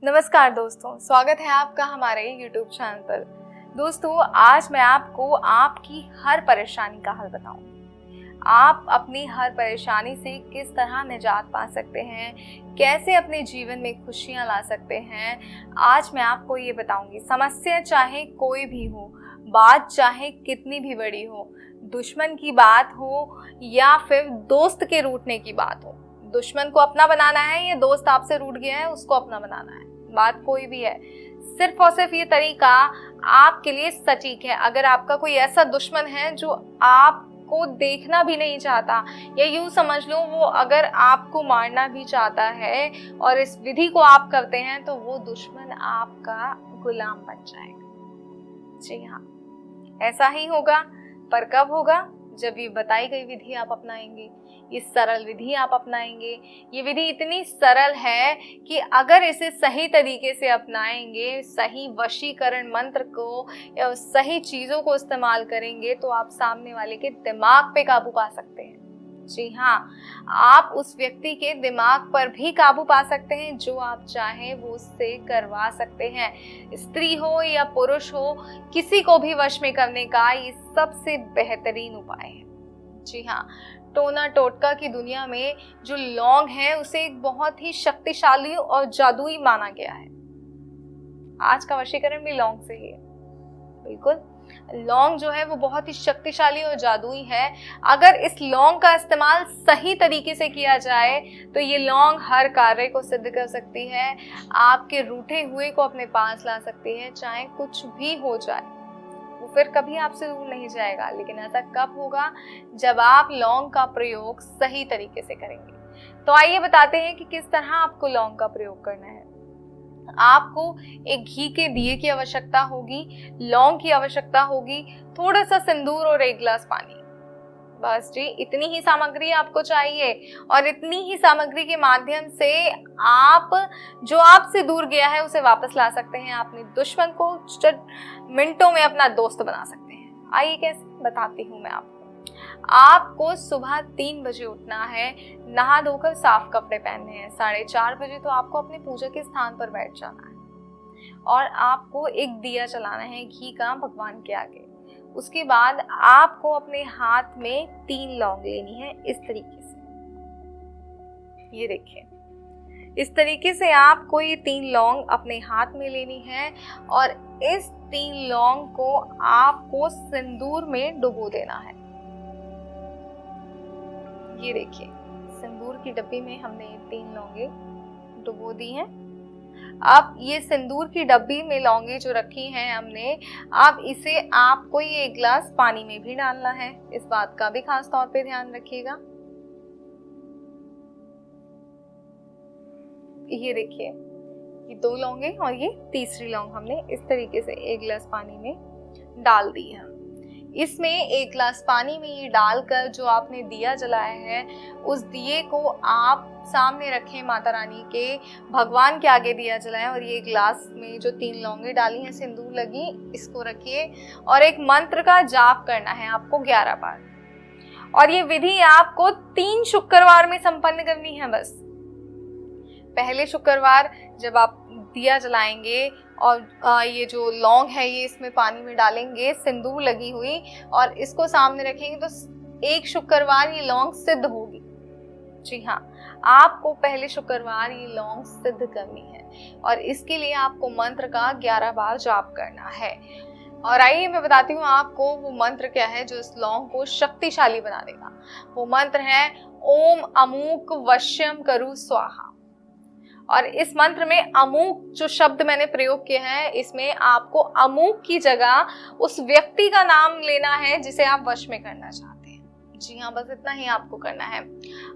नमस्कार दोस्तों, स्वागत है आपका हमारे YouTube चैनल पर। दोस्तों, आज मैं आपको आपकी हर परेशानी का हल बताऊंगी। आप अपनी हर परेशानी से किस तरह निजात पा सकते हैं, कैसे अपने जीवन में खुशियां ला सकते हैं, आज मैं आपको ये बताऊंगी। समस्या चाहे कोई भी हो, बात चाहे कितनी भी बड़ी हो, दुश्मन की बात हो या फिर दोस्त के रूठने की बात हो, दुश्मन को अपना बनाना है या दोस्त आपसे रूठ गया है उसको अपना बनाना है, बात कोई भी है, सिर्फ और सिर्फ ये तरीका आपके लिए सटीक है। अगर आपका कोई ऐसा दुश्मन है जो आपको देखना भी नहीं चाहता, या यूं समझ लो वो अगर आपको मारना भी चाहता है और इस विधि को आप करते हैं तो वो दुश्मन आपका गुलाम बन जाएगा। जी हाँ, ऐसा ही होगा, पर कब होगा? जब ये बताई गई विधि आप अपनाएंगे, ये सरल विधि आप अपनाएंगे। ये विधि इतनी सरल है कि अगर इसे सही तरीके से अपनाएंगे, सही वशीकरण मंत्र को या सही चीज़ों को इस्तेमाल करेंगे तो आप सामने वाले के दिमाग पे काबू पा सकते हैं। जी हाँ, आप उस व्यक्ति के दिमाग पर भी काबू पा सकते हैं। जो आप चाहें वो उससे करवा सकते हैं। स्त्री हो या पुरुष हो, किसी को भी वश में करने का ये सबसे बेहतरीन उपाय है। जी हाँ, टोना टोटका की दुनिया में जो लौंग है उसे एक बहुत ही शक्तिशाली और जादुई माना गया है। आज का वशीकरण भी लौंग से ही है। बिल्कुल, लौंग जो है वो बहुत ही शक्तिशाली और जादुई है। अगर इस लौंग का इस्तेमाल सही तरीके से किया जाए तो ये लौंग हर कार्य को सिद्ध कर सकती है, आपके रूठे हुए को अपने पास ला सकती है। चाहे कुछ भी हो जाए, वो फिर कभी आपसे दूर नहीं जाएगा। लेकिन ऐसा कब होगा? जब आप लौंग का प्रयोग सही तरीके से करेंगे। तो आइए बताते हैं कि किस तरह आपको लौंग का प्रयोग करना है। आपको एक घी के दिए की आवश्यकता होगी, लौंग की आवश्यकता होगी, थोड़ा सा सिंदूर और 1 गिलास पानी। बस जी, इतनी ही सामग्री आपको चाहिए। और इतनी ही सामग्री के माध्यम से आप जो आपसे दूर गया है उसे वापस ला सकते हैं। अपने दुश्मन को मिनटों में अपना दोस्त बना सकते हैं। आइए कैसे, बताती हूँ मैं आपको। आपको सुबह 3 बजे उठना है, नहा धोकर साफ कपड़े पहनने हैं। 4:30 बजे तो आपको अपने पूजा के स्थान पर बैठ जाना है और आपको एक दिया जलाना है घी का भगवान के आगे। उसके बाद आपको अपने हाथ में 3 लौंग लेनी है, इस तरीके से। ये देखिए, इस तरीके से आपको ये 3 लौंग अपने हाथ में लेनी है और इस 3 लौंग को आपको सिंदूर में डुबो देना है। ये देखिए, सिंदूर की डब्बी में हमने 3 लौंगे डुबो दी हैं। अब ये सिंदूर की डब्बी में लौंगे जो रखी हैं हमने, अब इसे आपको ये 1 गिलास पानी में भी डालना है। इस बात का भी खास तौर पे ध्यान रखिएगा। ये देखिए, ये 2 लौंगे और ये तीसरी लौंग हमने इस तरीके से 1 गिलास पानी में डाल दी है। इसमें 1 गिलास पानी में ये डालकर जो आपने दिया जलाया है, उस दिए को आप सामने रखें, माता रानी के भगवान के आगे दिया जलाएं। और ये गिलास में जो 3 लौंगे डाली हैं, सिंदूर लगी, इसको रखिए और एक मंत्र का जाप करना है आपको 11 बार। और ये विधि आपको 3 शुक्रवार में संपन्न करनी है। बस पहले शुक्रवार जब आप दिया जलाएंगे और ये जो लौंग है ये इसमें पानी में डालेंगे, सिंदूर लगी हुई, और इसको सामने रखेंगे तो एक शुक्रवार ये लौंग सिद्ध होगी। जी हाँ, आपको पहले शुक्रवार ये लौंग सिद्ध करनी है और इसके लिए आपको मंत्र का 11 बार जाप करना है। और आइए मैं बताती हूँ आपको वो मंत्र क्या है जो इस लौंग को शक्तिशाली बना देगा। वो मंत्र है ओम अमूक वश्यम करु स्वाहा। और इस मंत्र में अमूक जो शब्द मैंने प्रयोग किया है, इसमें आपको अमूक की जगह उस व्यक्ति का नाम लेना है जिसे आप वश में करना चाहते हैं। जी हाँ, बस इतना ही आपको करना है।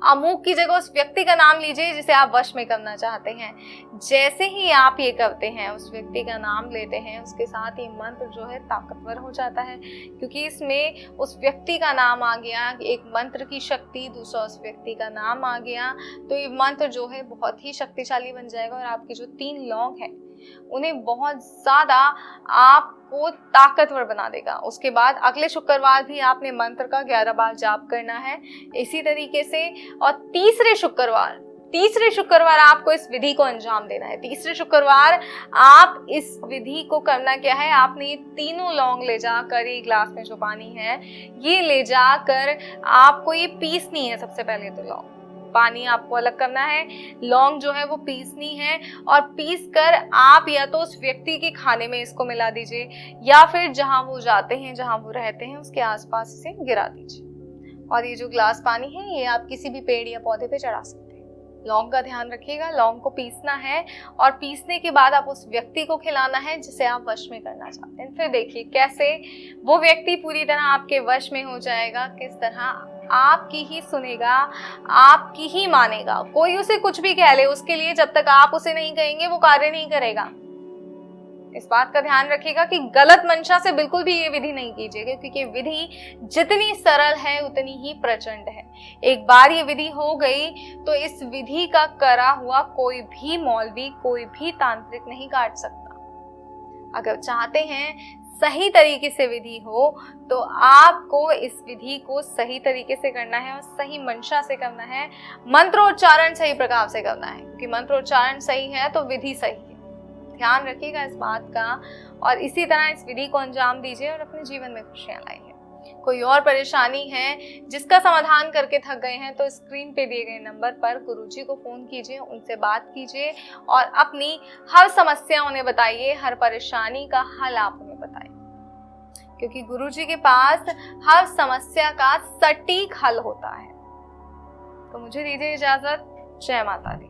अमूक की जगह उस व्यक्ति का नाम लीजिए जिसे आप वश में करना चाहते हैं। जैसे ही आप ये करते हैं, उस व्यक्ति का नाम लेते हैं, उसके साथ ये मंत्र जो है ताकतवर हो जाता है, क्योंकि इसमें उस व्यक्ति का नाम आ गया, एक मंत्र की शक्ति, दूसरा उस व्यक्ति का नाम आ गया, तो ये मंत्र जो है बहुत ही शक्तिशाली बन जाएगा और आपकी जो 3 लौंग है उन्हें बहुत ज्यादा आपको ताकतवर बना देगा। उसके बाद अगले शुक्रवार भी आपने मंत्र का 11 बार जाप करना है इसी तरीके से। और तीसरे शुक्रवार तीसरे शुक्रवार आपको इस विधि को अंजाम देना है। तीसरे शुक्रवार आप इस विधि को करना क्या है, आपने ये तीनों लौंग ले जाकर, ये ग्लास में जो पानी है ये ले जाकर आपको ये पीसनी है। सबसे पहले तो लौंग, पानी आपको अलग करना है, लौंग जो है वो पीसनी है, और पीस कर आप या तो उस व्यक्ति के खाने में इसको मिला दीजिए या फिर जहां वो जाते हैं, जहां वो रहते हैं उसके आसपास इसे गिरा दीजिए। और ये जो ग्लास पानी है ये आप किसी भी पेड़ या पौधे पे चढ़ा सकते हैं। लौंग का ध्यान रखिएगा, लौंग को पीसना है और पीसने के बाद आप उस व्यक्ति को खिलाना है जिसे आप वश में करना चाहते हैं। फिर देखिए कैसे वो व्यक्ति पूरी तरह आपके वश में हो जाएगा, किस तरह आपकी ही सुनेगा, आपकी ही मानेगा। कोई उसे कुछ भी कह ले, उसके लिए जब तक आप उसे नहीं कहेंगे वो कार्य नहीं करेगा। इस बात का ध्यान रखिएगा कि गलत मंशा से बिल्कुल भी ये विधि नहीं कीजिएगा, क्योंकि विधि जितनी सरल है उतनी ही प्रचंड है। एक बार ये विधि हो गई तो इस विधि का करा हुआ कोई भी मौलवी, कोई भी तांत्रिक नहीं काट सकता। अगर चाहते हैं सही तरीके से विधि हो तो आपको इस विधि को सही तरीके से करना है और सही मंशा से करना है, मंत्रोच्चारण सही प्रकार से करना है, क्योंकि मंत्रोच्चारण सही है तो विधि सही है। ध्यान रखिएगा इस बात का, और इसी तरह इस विधि को अंजाम दीजिए और अपने जीवन में खुशियां लाइए। कोई और परेशानी है जिसका समाधान करके थक गए हैं तो स्क्रीन पे दिए गए नंबर पर गुरुजी को फोन कीजिए, उनसे बात कीजिए और अपनी हर समस्या उन्हें बताइए, हर परेशानी का हल आप उन्हें बताइए, क्योंकि गुरुजी के पास हर समस्या का सटीक हल होता है। तो मुझे दीजिए इजाजत। जय माता दी।